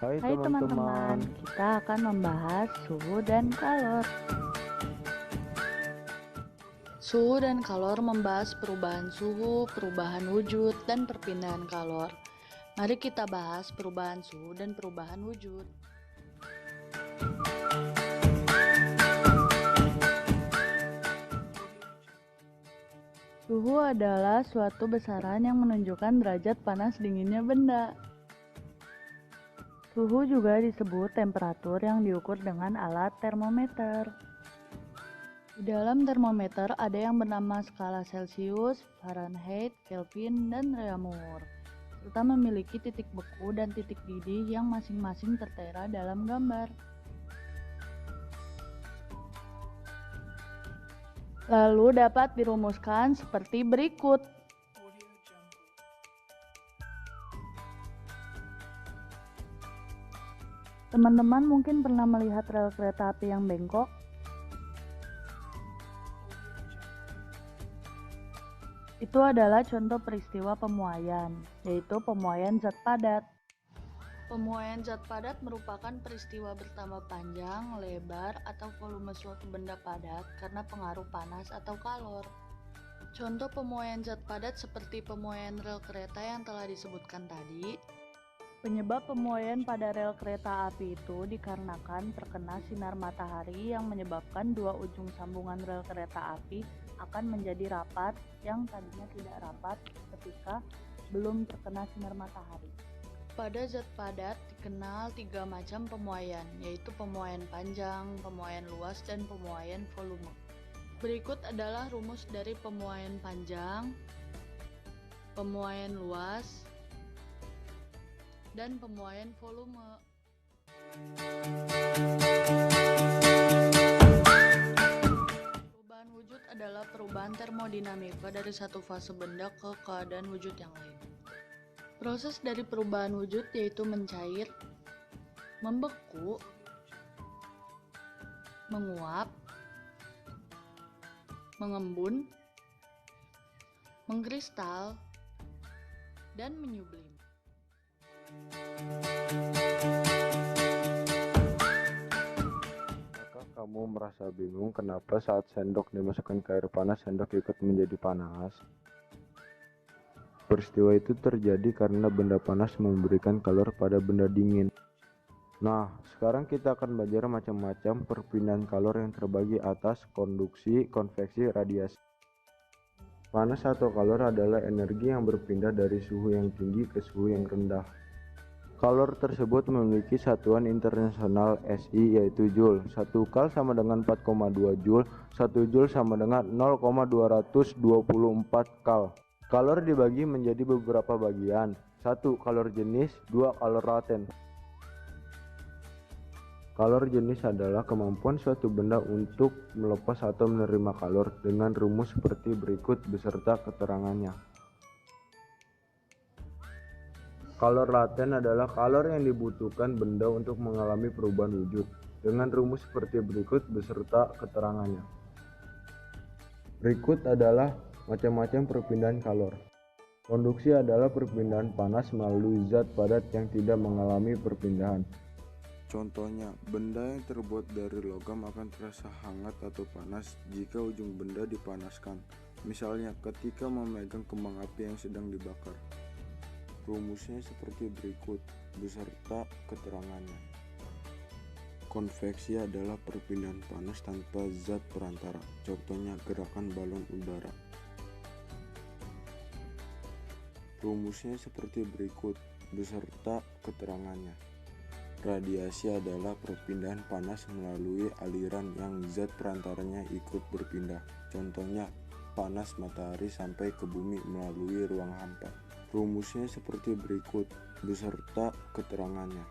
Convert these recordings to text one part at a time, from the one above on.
Hai teman-teman, kita akan membahas suhu dan kalor. Suhu dan kalor membahas perubahan suhu, perubahan wujud, dan perpindahan kalor. Mari kita bahas perubahan suhu dan perubahan wujud. Suhu adalah suatu besaran yang menunjukkan derajat panas dinginnya benda. Suhu juga disebut temperatur yang diukur dengan alat termometer. Di dalam termometer ada yang bernama skala Celcius, Fahrenheit, Kelvin, dan Reaumur, serta memiliki titik beku dan titik didih yang masing-masing tertera dalam gambar. Lalu dapat dirumuskan seperti berikut. Teman-teman mungkin pernah melihat rel kereta api yang bengkok. Itu adalah contoh peristiwa pemuaian, yaitu pemuaian zat padat. Pemuaian zat padat merupakan peristiwa bertambah panjang, lebar, atau volume suatu benda padat karena pengaruh panas atau kalor. Contoh pemuaian zat padat seperti pemuaian rel kereta yang telah disebutkan tadi. Penyebab pemuaian pada rel kereta api itu dikarenakan terkena sinar matahari yang menyebabkan dua ujung sambungan rel kereta api akan menjadi rapat yang tadinya tidak rapat ketika belum terkena sinar matahari. Pada zat padat dikenal 3 macam pemuaian, yaitu pemuaian panjang, pemuaian luas, dan pemuaian volume. Berikut adalah rumus dari pemuaian panjang, pemuaian luas, dan pemuaian volume. Perubahan wujud adalah perubahan termodinamika dari satu fase benda ke keadaan wujud yang lain. Proses dari perubahan wujud yaitu mencair, membeku, menguap, mengembun, mengkristal, dan menyublim. Apakah kamu merasa bingung kenapa saat sendok dimasukkan ke air panas, sendok ikut menjadi panas? Peristiwa itu terjadi karena benda panas memberikan kalor pada benda dingin. Nah, sekarang kita akan belajar macam-macam perpindahan kalor yang terbagi atas konduksi, konveksi, radiasi. Panas atau kalor adalah energi yang berpindah dari suhu yang tinggi ke suhu yang rendah. Kalor tersebut memiliki satuan internasional SI yaitu Joule. 1 kal sama dengan 4,2 Joule, 1 Joule sama dengan 0,224 kal. Kalor dibagi menjadi beberapa bagian. 1. Kalor jenis, 2. Kalor laten. Kalor jenis adalah kemampuan suatu benda untuk melepas atau menerima kalor dengan rumus seperti berikut beserta keterangannya. Kalor laten adalah kalor yang dibutuhkan benda untuk mengalami perubahan wujud dengan rumus seperti berikut beserta keterangannya. Berikut adalah macam-macam perpindahan kalor. Konduksi adalah perpindahan panas melalui zat padat yang tidak mengalami perpindahan. Contohnya, benda yang terbuat dari logam akan terasa hangat atau panas jika ujung benda dipanaskan. Misalnya, ketika memegang kembang api yang sedang dibakar. Rumusnya seperti berikut beserta keterangannya. Konveksi adalah perpindahan panas tanpa zat perantara. Contohnya gerakan balon udara. Rumusnya seperti berikut beserta keterangannya. Radiasi adalah perpindahan panas melalui aliran yang zat perantaranya ikut berpindah. Contohnya panas matahari sampai ke bumi melalui ruang hampa. Rumusnya seperti berikut beserta keterangannya.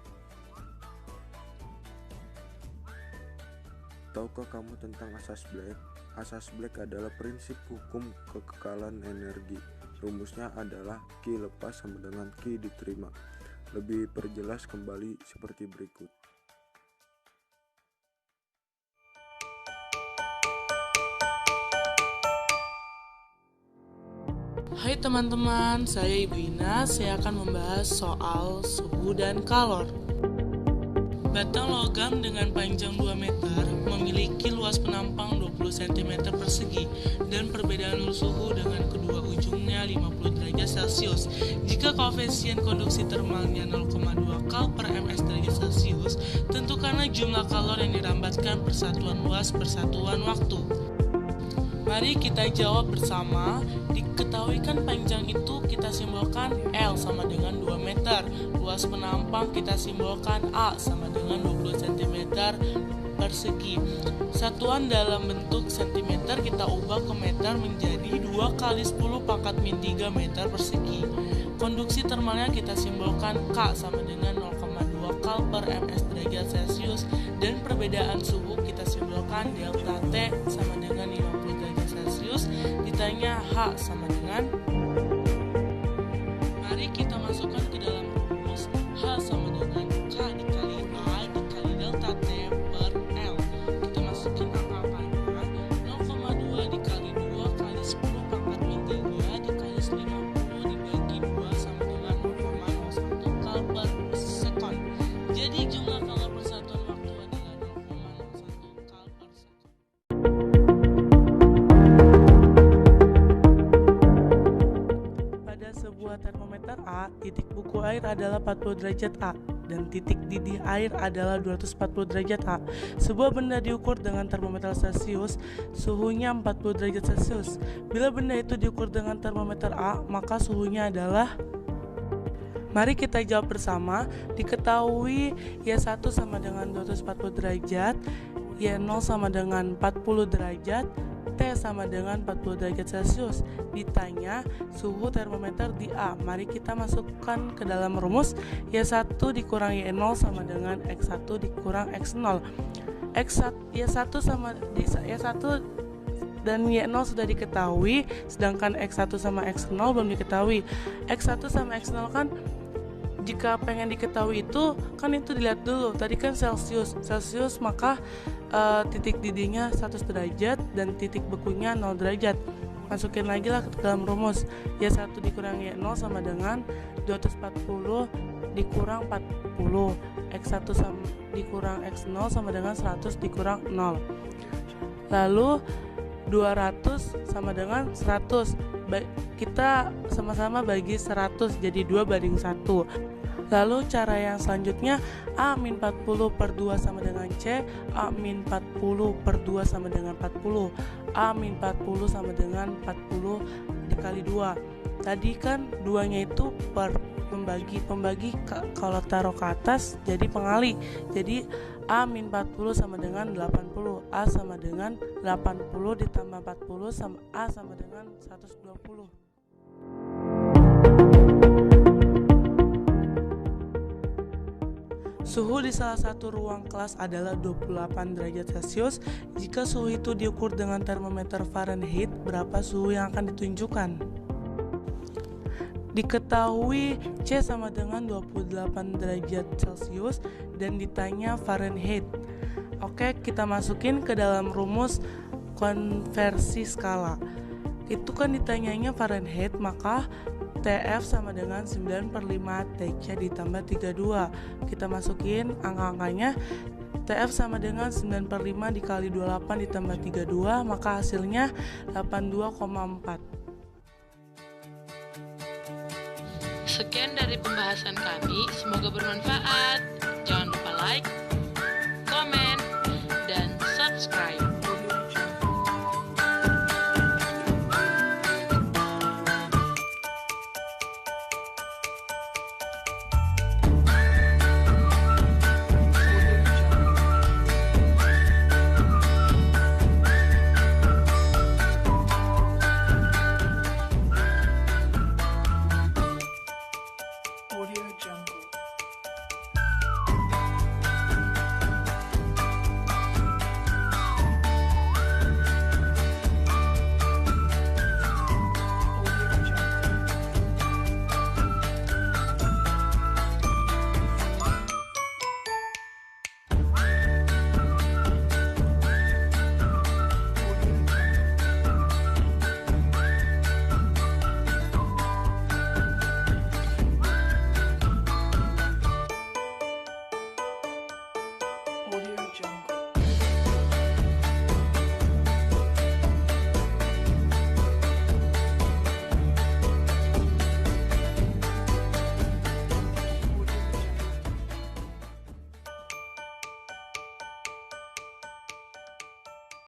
Tahukah kamu tentang asas Black? Asas Black adalah prinsip hukum kekekalan energi. Rumusnya adalah Q lepas sama dengan Q diterima. Lebih perjelas kembali seperti berikut. Hai teman-teman, saya Ibu Ina. Saya akan membahas soal suhu dan kalor. Batang logam dengan panjang 2 meter memiliki luas penampang 20 cm persegi dan perbedaan suhu dengan kedua ujungnya 50 derajat Celcius. Jika koefisien konduksi termalnya 0,2 kal per ms derajat Celcius, tentukanlah jumlah kalor yang dirambatkan per satuan luas per satuan waktu. Mari kita jawab bersama. Diketahui kan panjang itu kita simbolkan L sama dengan 2 meter. Luas penampang kita simbolkan A sama dengan 20 cm persegi. Satuan dalam bentuk cm kita ubah ke meter menjadi 2 kali 10 pangkat min 3 meter persegi. Konduksi termalnya kita simbolkan K sama dengan 0,2 kal per ms derajat Celcius dan perbedaan suhu kita simbolkan delta T sama dengan 50 derajat Celcius ditanya H sama dengan, mari kita masukkan ke dalam rumus. H sama dengan K dikali A dikali delta T per L. Kita masukin angka-angkanya. 0,2 dikali 2 kali 10 pangkat min 3 dikali 50 dibagi 2 sama dengan 0,01 kal per sekon. Jadi jumlah kalor per satuan waktu adalah 0,01 kal per sekon. Pada sebuah termometer A, titik buku air adalah 40 derajat A dan titik didih air adalah 240 derajat A. Sebuah benda diukur dengan termometer Celcius, suhunya 40 derajat Celcius. Bila benda itu diukur dengan termometer A, maka suhunya adalah, mari kita jawab bersama. Diketahui Y1 sama dengan 240 derajat, Y0 sama dengan 40 derajat, T sama dengan 40 derajat Celcius. Ditanya suhu termometer di A. Mari kita masukkan ke dalam rumus. Y1 dikurang Y0 sama dengan X1 dikurang X0. Y1 sama Y1 dan Y0 sudah diketahui, sedangkan X1 sama X0 belum diketahui. X1 sama X0 kan jika pengen diketahui itu kan itu dilihat dulu. Tadi kan Celcius maka titik didihnya 100 derajat dan titik bekunya 0 derajat. Masukin lagi lah ke dalam rumus. Y1 dikurang Y0 sama dengan 240 dikurang 40. X1 sama dikurang X0 sama dengan 100 dikurang 0. Lalu 200 sama dengan 100. Kita sama-sama bagi 100 jadi 2:1. Lalu cara yang selanjutnya A-40 per 2 sama dengan C, A-40 per 2 sama dengan 40, A-40 sama dengan 40 dikali 2. Tadi kan 2-nya itu per pembagi kalau taruh ke atas jadi pengali. Jadi A-40 sama dengan 80, A sama dengan 80 ditambah 40 sama A sama dengan 120. Suhu di salah satu ruang kelas adalah 28 derajat Celcius. Jika suhu itu diukur dengan termometer Fahrenheit, berapa suhu yang akan ditunjukkan? Diketahui C sama dengan 28 derajat Celcius dan ditanya Fahrenheit. Oke, kita masukin ke dalam rumus konversi skala. Itu kan ditanyanya Fahrenheit, maka TF sama dengan 9/5 TC ditambah 32. Kita masukin angka-angkanya. TF sama dengan 9/5 dikali 28 ditambah 32, maka hasilnya 82,4. Sekian dari pembahasan kami, semoga bermanfaat. Jangan lupa like, komen, dan subscribe. Audio Jungle. Audio Jungle.